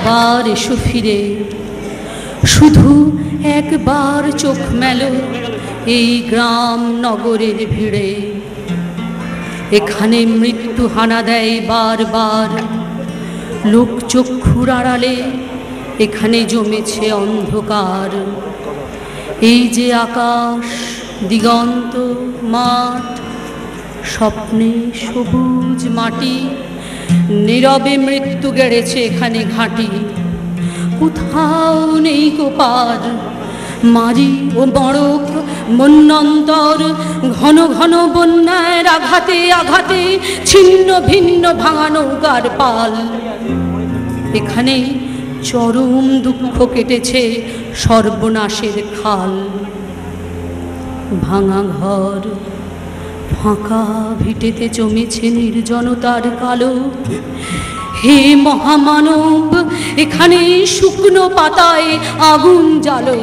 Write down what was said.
একবার এসো ফিরে, শুধু একবার চোখ মেলো এই গ্রাম নগরের ভিড়ে। এখানে মৃত্যু হানা দেয় বারবার, লোক চক্ষুর আড়ালে এখানে জমেছে অন্ধকার। এই যে আকাশ, দিগন্ত, মাঠ, স্বপ্নে সবুজ মাটি, নীরবে মৃত্যু গেড়েছে এখানে ঘাঁটি। কোথাও নেই কোপার, মারি ও মড়ক মন্বন্তর, ঘন ঘন বন্যার আঘাতে আঘাতে ছিন্ন ভিন্ন ভাঙা নৌকার পাল। এখানে চরম দুঃখ কেটেছে সর্বনাশের খাল। ভাঙা ঘর, ফাঁকা ভিটেতে জমেছে নির্জনতার কালো। হে মহামানব, এখানে শুকনো পাতায় আগুন জ্বালো।